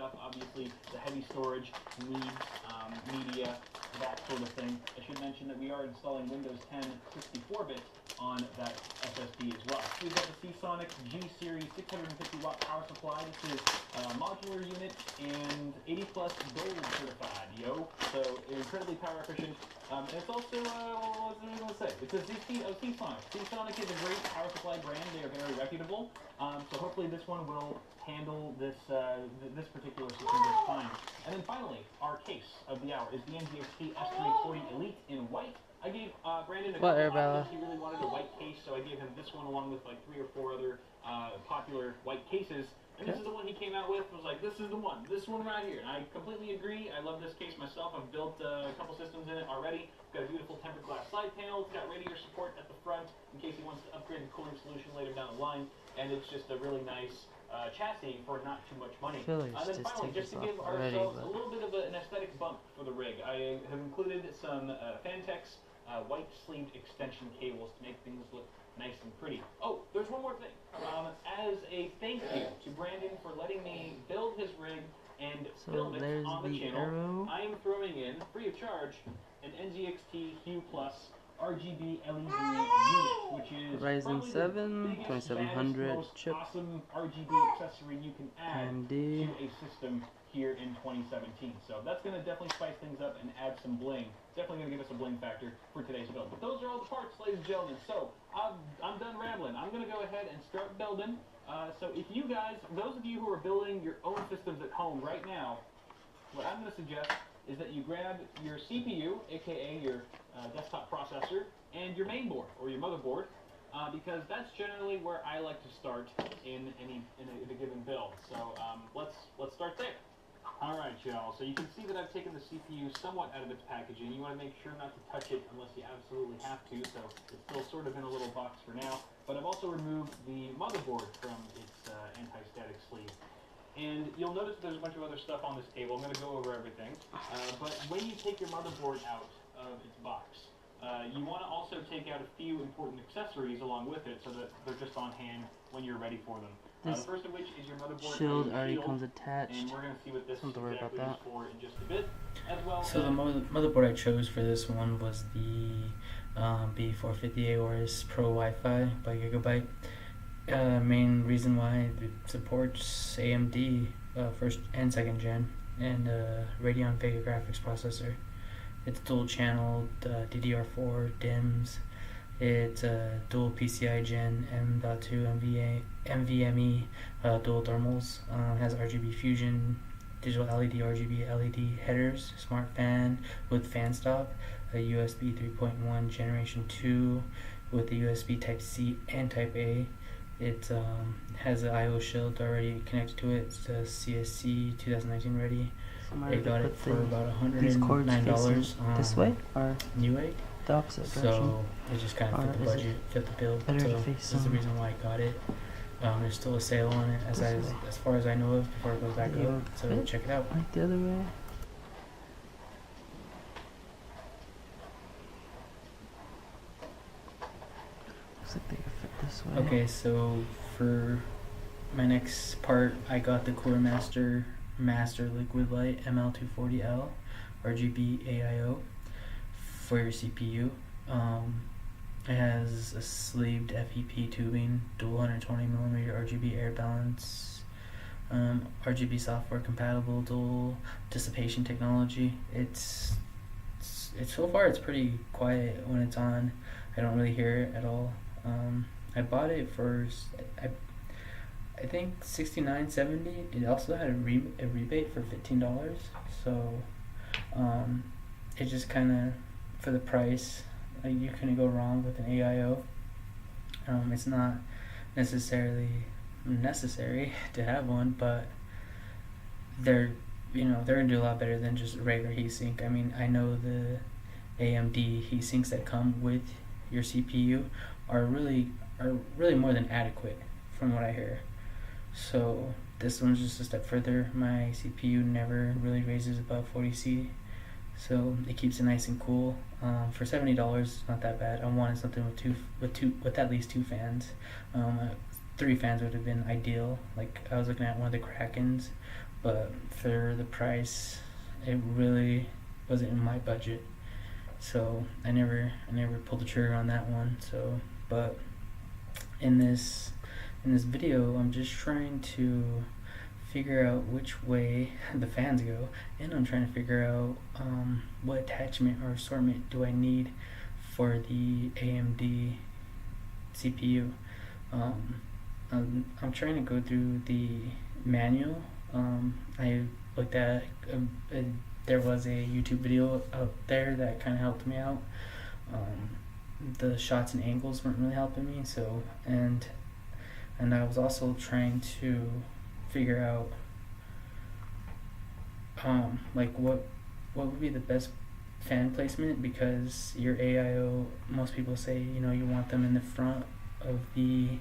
stuff. Obviously, the heavy storage needs media, that sort of thing. I should mention that we are installing Windows 10 64-bit on that SSD as well. So we've got the Seasonic G Series 650 watt power supply. This is a modular unit and 80 plus gold certified, yo. So incredibly power efficient. And it's also, what was I going to say? It's a Seasonic. Seasonic is a great power supply brand. They are very reputable. So hopefully this one will handle this this particular system just fine. And then finally, our case of the hour is the NZXT S340 Elite in white. I gave Brandon a couple options. He really wanted a white case, so I gave him this one along with like 3 or 4 other popular white cases. And this is the one he came out with. I was like, this is the one. This one right here. And I completely agree. I love this case myself. I've built a couple systems in it already. It's got a beautiful tempered glass side panel. It's got radiator support at the front in case he wants to upgrade the cooling solution later down the line. And it's just a really nice chassis for not too much money. And then finally, just to give ourselves a little bit of an aesthetic bump for the rig, I have included some Fantex white sleeved extension cables to make things look nice and pretty. Oh, there's one more thing. As a thank you to Brandon for letting me build his rig and film it on the channel, I am throwing in, free of charge, an NZXT Hue Plus RGB LED unit, which is Ryzen 7 2700 chip, awesome RGB accessory you can add AMD to a system here in 2017. So that's going to definitely spice things up and add some bling. Definitely going to give us a bling factor for today's build. But those are all the parts, ladies and gentlemen. So I'm done rambling. I'm going to go ahead and start building. So if you guys, those of you who are building your own systems at home right now, what I'm going to suggest is that you grab your CPU, aka your desktop processor, and your main board or your motherboard, because that's generally where I like to start in a given build. So let's start there. Alright, y'all, so you can see that I've taken the CPU somewhat out of its packaging. You want to make sure not to touch it unless you absolutely have to, so it's still sort of in a little box for now. But I've also removed the motherboard from its anti-static sleeve. And you'll notice there's a bunch of other stuff on this table. I'm going to go over everything. But when you take your motherboard out of its box, you want to also take out a few important accessories along with it so that they're just on hand when you're ready for them. The first of which is your motherboard shield already comes attached. And we're going to see what this exactly is for in just a bit. As well, so the motherboard I chose for this one was the B450 AORUS Pro Wi-Fi by GIGABYTE. Main reason why it supports AMD first and second gen and Radeon Vega graphics processor. It's dual channel DDR4 DIMMs. It's dual PCI Gen M.2 NVMe dual thermals. Has RGB fusion, digital LED, RGB LED headers, smart fan with fan stop, a USB 3.1 generation 2 with the USB Type C and Type A. It has an I/O shield already connected to it. It's CSC 2019 ready. I got it for about $109 this way or Newegg. the opposite direction. So it just kind of fit the budget, fit the build. So this is the reason why I got it. There's still a sale on it as far as I know of before it goes back up. So check it out. Like the other way. Looks like they could fit this way. Okay, so for my next part, I got the Core MasterLiquid Lite ML240L RGB AIO for your CPU. It has a sleeved FEP tubing, dual 120mm RGB air balance, RGB software compatible, dual dissipation technology. It's so far it's pretty quiet when it's on. I don't really hear it at all. I bought it for I think $69.70. It also had a rebate for $15. So it just kind of, for the price, you couldn't go wrong with an AIO. It's not necessarily necessary to have one, but they're gonna do a lot better than just regular heatsink. I mean, I know the AMD heatsinks that come with your CPU are really more than adequate from what I hear. So this one's just a step further. My CPU never really raises above 40°C, so it keeps it nice and cool. For $70, it's not that bad. I wanted something with at least 2 fans. 3 fans would have been ideal. Like I was looking at one of the Krakens but for the price, it really wasn't in my budget. So I never pulled the trigger on that one. So, but in this video, I'm just trying to figure out which way the fans go, and I'm trying to figure out what attachment or assortment do I need for the AMD CPU. I'm trying to go through the manual. I looked at there was a YouTube video out there that kind of helped me out. The shots and angles weren't really helping me, so and I was also trying to figure out like what would be the best fan placement, because your AIO, most people say, you know, you want them in the front of the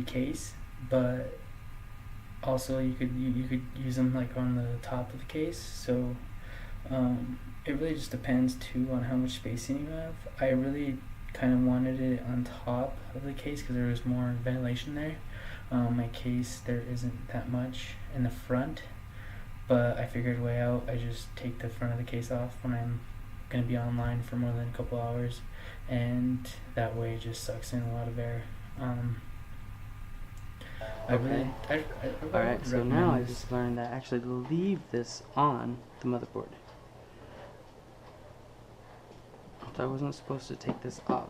case, but also you could use them like on the top of the case. So it really just depends too on how much spacing you have. I really kind of wanted it on top of the case because there was more ventilation there. My case, there isn't that much in the front, but I figured a way out. I just take the front of the case off when I'm going to be online for more than a couple hours, and that way it just sucks in a lot of air. Alright, so now I just learned that I actually leave this on the motherboard. So I wasn't supposed to take this off.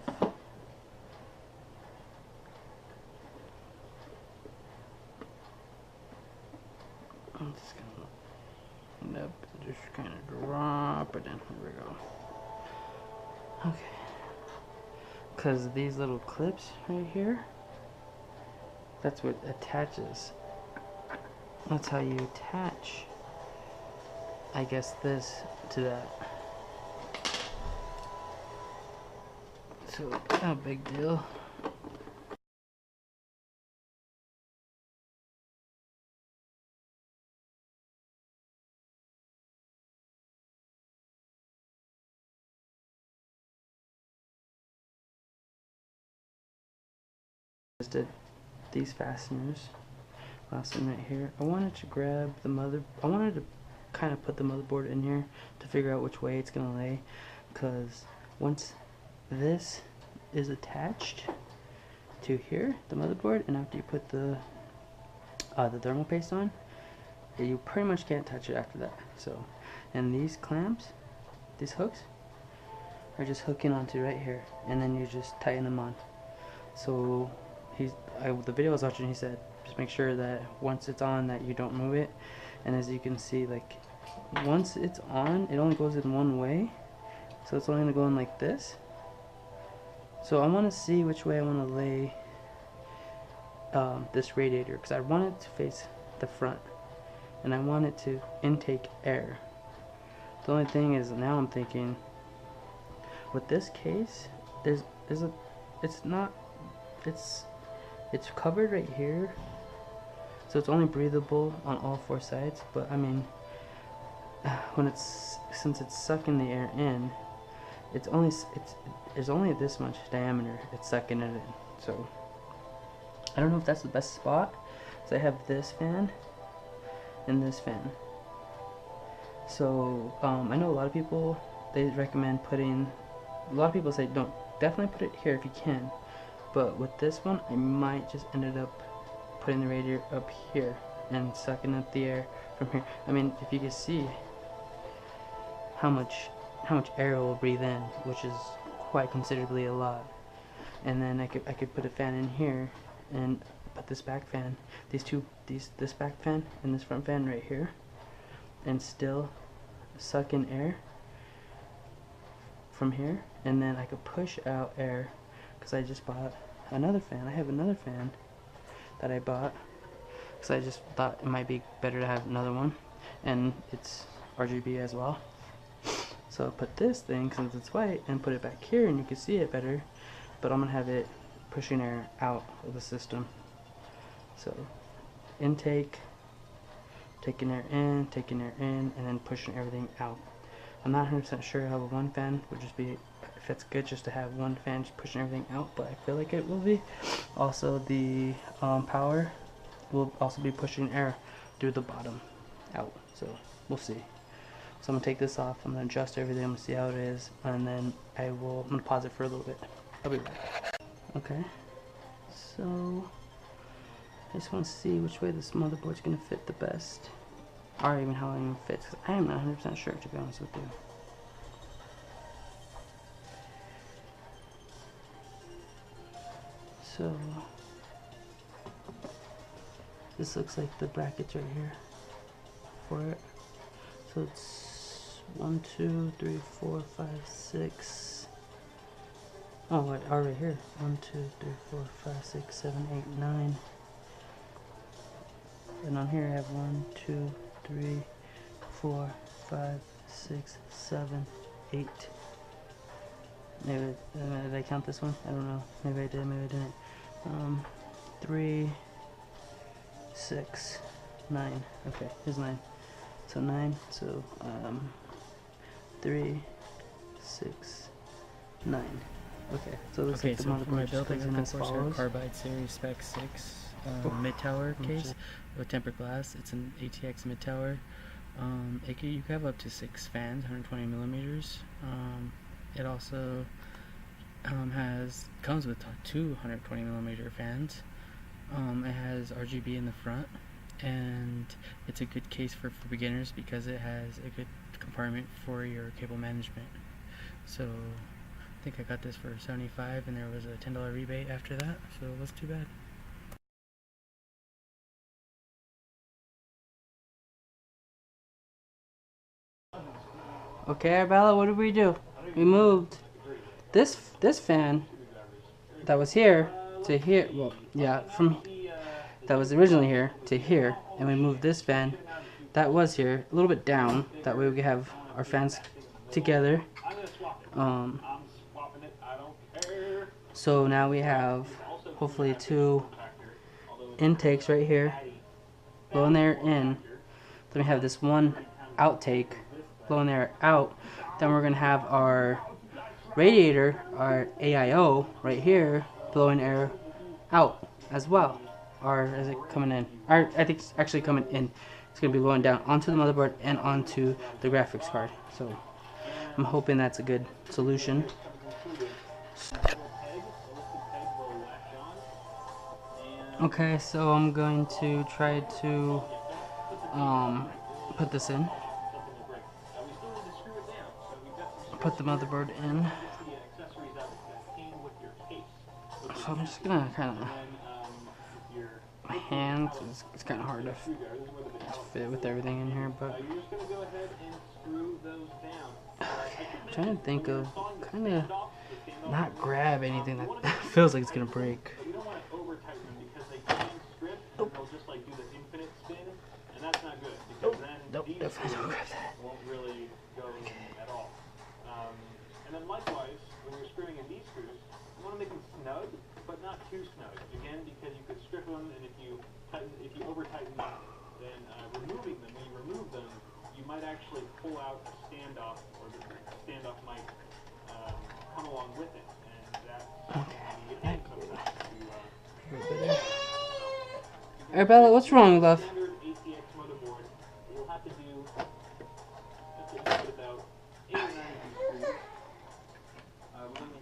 I'm just gonna just kind of drop it in. There we go. Okay. Because these little clips right here, that's what attaches. That's how you attach, I guess, this to that. So, not a big deal. Just did these fasteners. Last one right here. I wanted to grab the I wanted to kind of put the motherboard in here to figure out which way it's gonna lay, because once this is attached to here, the motherboard, and after you put the thermal paste on, you pretty much can't touch it after that. So, and these clamps, these hooks, are just hooking onto right here, and then you just tighten them on. So the video I was watching, he said just make sure that once it's on that you don't move it. And as you can see, like once it's on, it only goes in one way, so it's only gonna go in like this. So I want to see which way I want to lay this radiator, because I want it to face the front and I want it to intake air. The only thing is, now I'm thinking with this case, it's covered right here, so it's only breathable on all four sides. But I mean, since it's sucking the air in, there's only this much diameter it's sucking it in. So I don't know if that's the best spot. So I have this fan and this fan. So I know a lot of people, they recommend putting, a lot of people say don't, definitely put it here if you can. But with this one, I might just ended up putting the radiator up here and sucking up the air from here. I mean, if you can see how much air it will breathe in, which is quite considerably a lot. And then I could put a fan in here and put this back fan, this back fan and this front fan right here, and still suck in air from here. And then I could push out air, because I just bought another fan. I have another fan that I bought because I just thought it might be better to have another one, and it's RGB as well. So I put this thing, since it's white, and put it back here, and you can see it better, but I'm gonna have it pushing air out of the system. So intake, taking air in, and then pushing everything out. I'm not 100% sure how the one fan would just be, if it's good just to have one fan just pushing everything out, but I feel like it will be. Also, the power will also be pushing air through the bottom out. So we'll see. So I'm gonna take this off. I'm gonna adjust everything. I'm gonna see how it is, and then I'm gonna pause it for a little bit. I'll be right back. Okay. So I just want to see which way this motherboard's gonna fit the best, or even how it even fits. 'Cause I am not 100% sure, to be honest with you. So this looks like the brackets right here for it. So it's 1, 2, 3, 4, 5, 6. Oh wait, right here. 1, 2, 3, 4, 5, 6, 7, 8, 9. And on here I have 1, 2, 3, 4, 5, 6, 7, 8. Maybe did I count this one? I don't know. Maybe I did. Maybe I didn't. 3, 6, 9. Okay, here's 9. So 9. So 3, 6, 9. Okay, so this Okay, is the so for my motherboard build, I got the as Corsair follows. Carbide Series Spec 6 mid-tower case with tempered glass. It's an ATX mid-tower. You can have up to 6 fans, 120 millimeters. It also comes with 2 120 millimeter fans. It has RGB in the front, and it's a good case for beginners because it has a good compartment for your cable management. So I think I got this for $75, and there was a $10 rebate after that, so it wasn't too bad. Okay, Arbella, what did we do? We moved this fan that was here to here. Well, yeah, from that was originally here to here, and we moved this fan that was here a little bit down. That way we could have our fans together. So now we have hopefully 2 intakes right here, blowing there in. Then we have this one outtake blowing air out. Then we're gonna have our radiator, our AIO right here, blowing air out as well. Or is it coming in? Or I think it's actually coming in. It's gonna be blowing down onto the motherboard and onto the graphics card. So I'm hoping that's a good solution. Okay, so I'm going to try to put this in. Put the motherboard in. So I'm just gonna kind of, my hands, it's kind of hard to fit with everything in here, but I'm trying to think of kind of not grab anything that feels like it's gonna break. Nope, definitely don't grab that. And then likewise, when you're screwing in these screws, you want to make them snug, but not too snug. Again, because you could strip them, and if you over tighten them, then removing them, when you remove them, you might actually pull out a standoff, or the standoff might come along with it, and that's Alright, Bella, what's wrong, love? standard ATX motherboard. You'll have to do about 8 or 9 of these screws.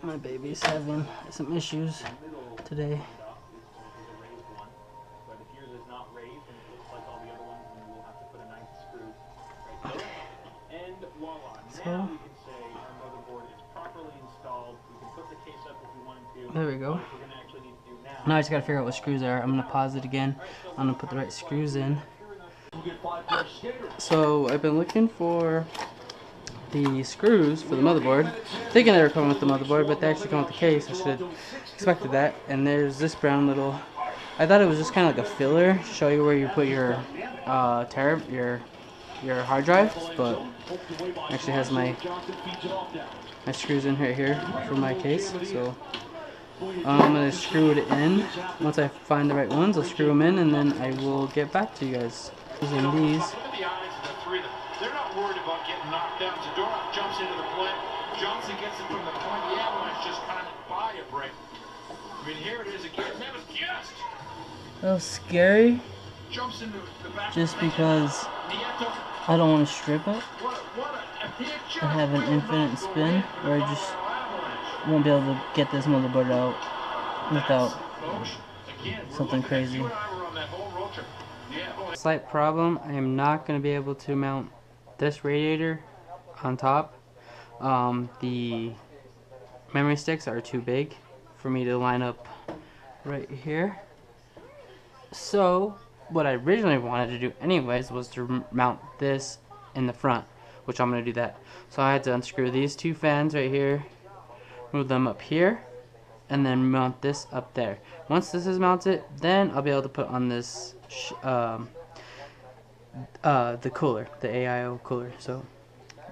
My baby's having some issues today. But if yours is not raised and it looks like all the other ones, then we'll have to put a nice screw right there. And voila, now we can say our motherboard is properly installed. We can put the case up if we wanted to. There we go. What we're going to actually need to do now. Now I just gotta figure out what screws are. I'm gonna pause it again. I'm gonna put the right screws in. So I've been looking for the screws for the motherboard, thinking they were coming with the motherboard, but they actually come with the case. I should have expected that. And there's this brown little, I thought it was just kind of like a filler to show you where you put your your hard drive, but it actually has my screws in right here for my case. So I'm gonna screw it in. Once I find the right ones, I'll screw them in, and then I will get back to you guys using these. They're not worried about getting knocked down. Zadorov jumps into the play. Johnson gets it from the point. The Avalanche just kind of buy a break. I mean, here it is again. That was just. A little scary. Jumps into the back. just because Nieto. I don't want to strip it. What I have an infinite spin where I just won't be able to get this motherboard out without something crazy. Slight problem, I am not going to be able to mount this radiator on top. The memory sticks are too big for me to line up right here. So what I originally wanted to do anyways was to mount this in the front, which I'm going to do that. So I had to unscrew these two fans right here, move them up here, and then mount this up there. Once this is mounted, then I'll be able to put on this the cooler, the AIO cooler, so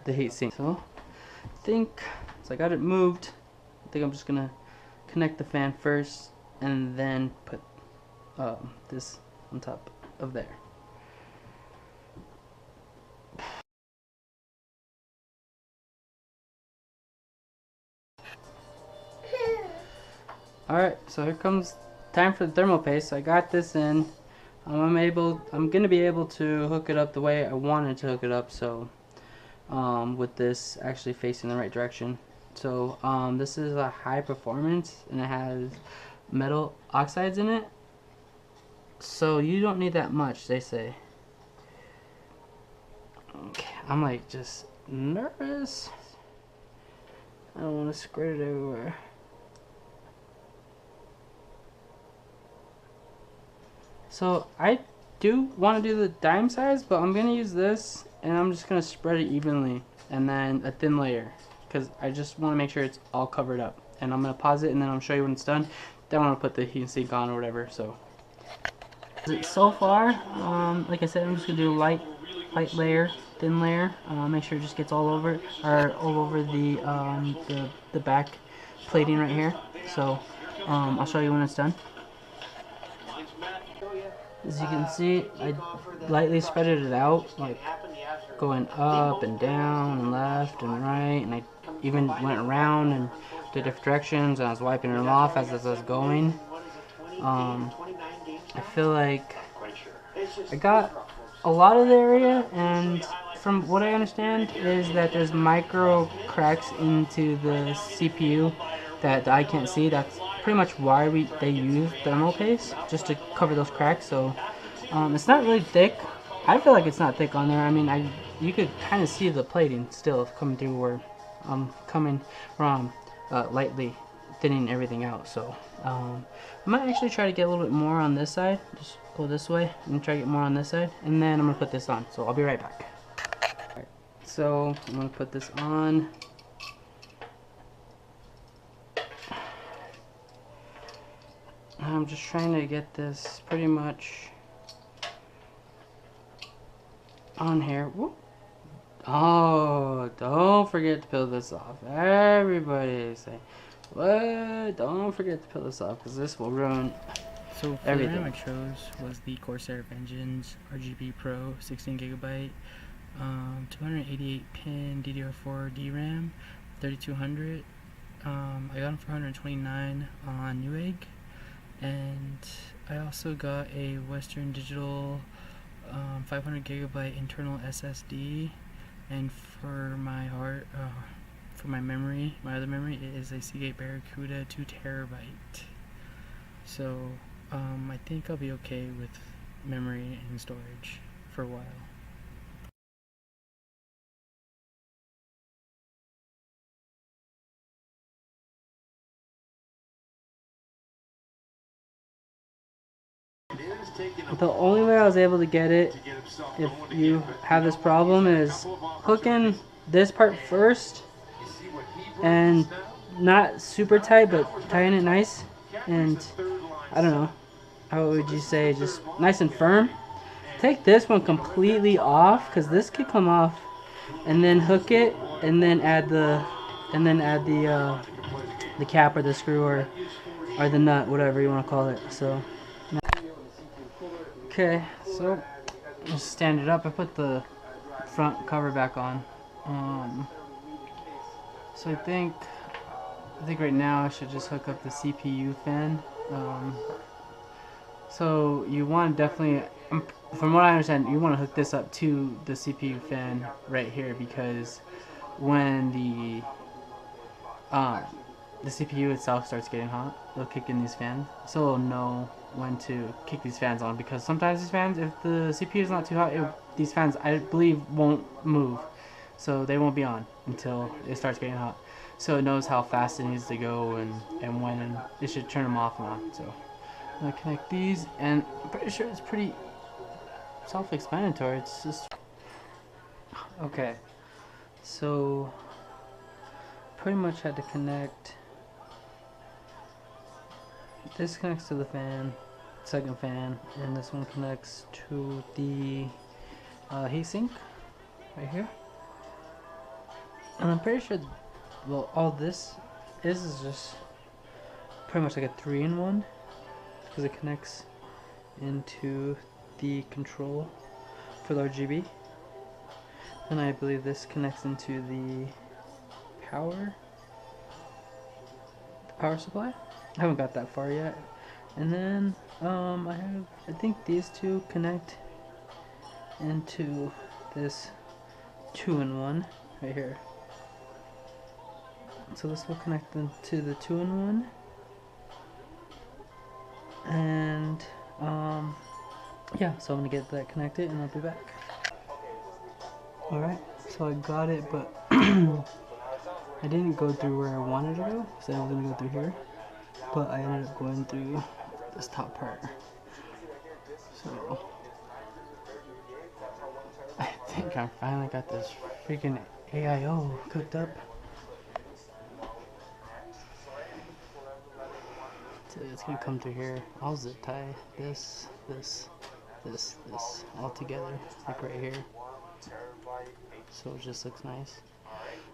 the heatsink. So I think, so I got it moved. I think I'm just gonna connect the fan first and then put this on top of there. Alright, so here comes time for the thermal paste. So I got this in. I'm gonna be able to hook it up the way I wanted to hook it up, so with this actually facing the right direction. So this is a high performance and it has metal oxides in it, so you don't need that much, they say. Okay, I'm like just nervous. I don't want to squirt it everywhere. So I do want to do the dime size, but I'm going to use this and I'm just going to spread it evenly and then a thin layer because I just want to make sure it's all covered up. And I'm going to pause it and then I'll show you when it's done. Then I'm going to put the heatsink on or whatever. So far, like I said, I'm just going to do a light layer, thin layer. Make sure it just gets all over it, or all over the back plating right here. So I'll show you when it's done. As you can see, I lightly spreaded it out, like going up and down and left and right, and I even went around and did different directions, and I was wiping them off as I was going. I feel like I got a lot of the area, and from what I understand is that there's micro cracks into the CPU that I can't see. That's pretty much why they use thermal paste, just to cover those cracks. So it's not really thick. I feel like it's not thick on there. I mean, you could kind of see the plating still coming through where I'm coming from, lightly thinning everything out. So I might actually try to get a little bit more on this side. Just go this way and try to get more on this side, and then I'm gonna put this on. So I'll be right back. Alright, so I'm gonna put this on. I'm just trying to get this pretty much on here. Whoop. Oh, don't forget to peel this off. Everybody say, what? Don't forget to peel this off, because this will ruin everything. The RAM I chose was the Corsair Vengeance RGB Pro 16GB, 288 pin DDR4 DRAM, 3200. I got them for $129 on Newegg. And I also got a Western Digital 500GB internal SSD, and for my memory, my other memory, it is a Seagate BarraCuda 2TB. So I think I'll be okay with memory and storage for a while. The only way I was able to get it, if you have this problem, is hooking this part first and not super tight, but tying it nice, and I don't know, how would you say, just nice and firm. Take this one completely off, because this could come off, and then hook it, and then add the cap or the screw or the nut, whatever you want to call it. So okay, so just stand it up. I put the front cover back on. So I think right now I should just hook up the CPU fan. So you want to definitely, I'm from what I understand, you want to hook this up to the CPU fan right here, because when the CPU itself starts getting hot, it'll kick in these fans, so it'll know when to kick these fans on, because sometimes these fans, if the CPU is not too hot, these fans, I believe, won't move, so they won't be on until it starts getting hot. So it knows how fast it needs to go and when it should turn them off and on. So I'm gonna connect these, and I'm pretty sure it's pretty self-explanatory. It's just okay. So pretty much had to connect. This connects to the fan, second fan, and this one connects to the heatsink right here. And I'm pretty sure, well, all this is just pretty much like a 3-in-1, because it connects into the control for the RGB, and I believe this connects into the power supply. I haven't got that far yet. And then I think these two connect into this 2-in-1 right here. So this will connect into the 2-in-1, and yeah, so I'm gonna get that connected and I'll be back. Alright, so I got it, but I didn't go through where I wanted to go, so I was gonna go through here, but I ended up going through this top part. So I think I finally got this freaking AIO cooked up. So it's gonna come through here. I'll zip tie this all together, like right here, so it just looks nice.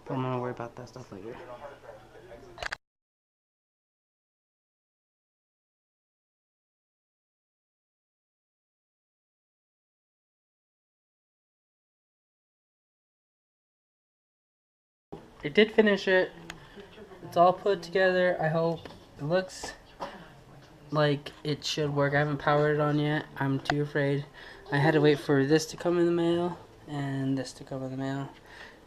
But I'm gonna worry about that stuff later. I did finish it. It's all put together. I hope it looks like it should work. I haven't powered it on yet. I'm too afraid. I had to wait for this to come in the mail and this to come in the mail,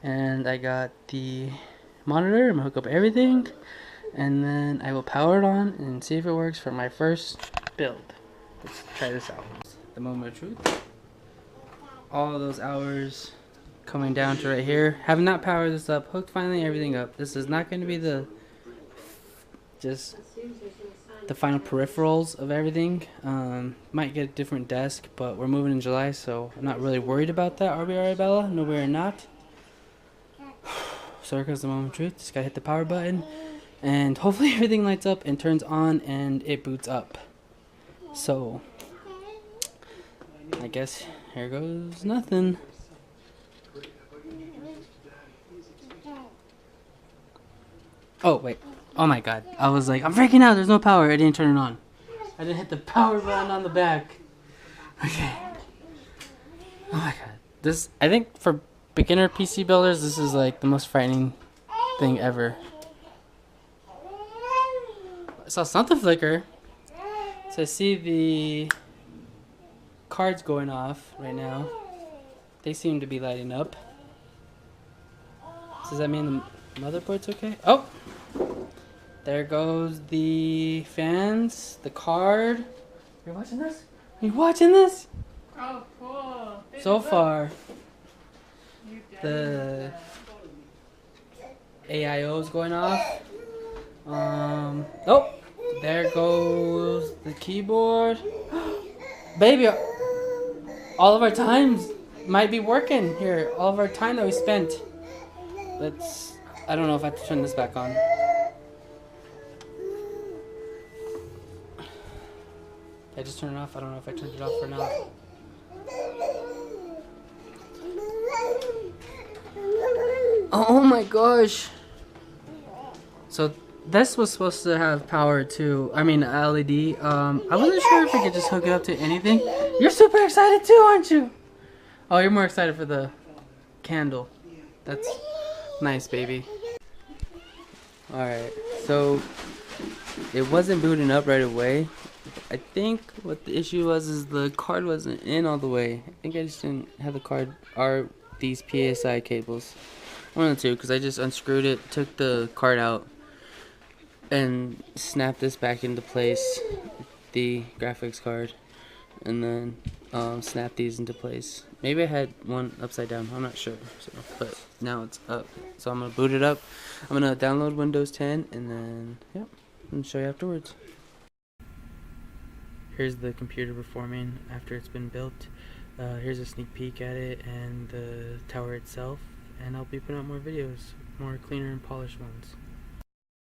and I got the monitor. I'm gonna hook up everything, and then I will power it on and see if it works for my first build. Let's try this out. The moment of truth. All of those hours coming down to right here. Have not powered this up. Hooked finally everything up. This is not going to be the final peripherals of everything. Might get a different desk, but we're moving in July, so I'm not really worried about that. Are we alright, Bella? No, we are not. So here comes the moment of truth. Just gotta hit the power button, and hopefully everything lights up and turns on and it boots up. So I guess here goes nothing. Oh wait, oh my god, I was like, I'm freaking out, there's no power. I didn't turn it on. I didn't hit the power button on the back. Okay. Oh my god. This, I think for beginner PC builders, this is like the most frightening thing ever. I saw something flicker. So I see the cards going off right now. They seem to be lighting up. So does that mean the motherboard's okay? Oh! There goes the fans, the card. Are you watching this? Are you watching this? Oh, cool. So far, the AIO's going off. Oh, there goes the keyboard. Baby, all of our times might be working here. All of our time that we spent. I don't know if I have to turn this back on. I just turned it off. I don't know if I turned it off or not. Oh my gosh. So this was supposed to have power too. I mean LED. I wasn't sure if I could just hook it up to anything. You're super excited too, aren't you? Oh, you're more excited for the candle. That's nice, baby. Alright, so it wasn't booting up right away. I think what the issue was is the card wasn't in all the way. I think I just didn't have the card or these PSI cables. One of the two, because I just unscrewed it, took the card out, and snapped this back into place, the graphics card, and then snapped these into place. Maybe I had one upside down, I'm not sure. So, but now it's up. So I'm going to boot it up. I'm going to download Windows 10, and then, yep, and show you afterwards. Here's the computer performing after it's been built. Here's a sneak peek at it and the tower itself, and I'll be putting out more videos, more cleaner and polished ones.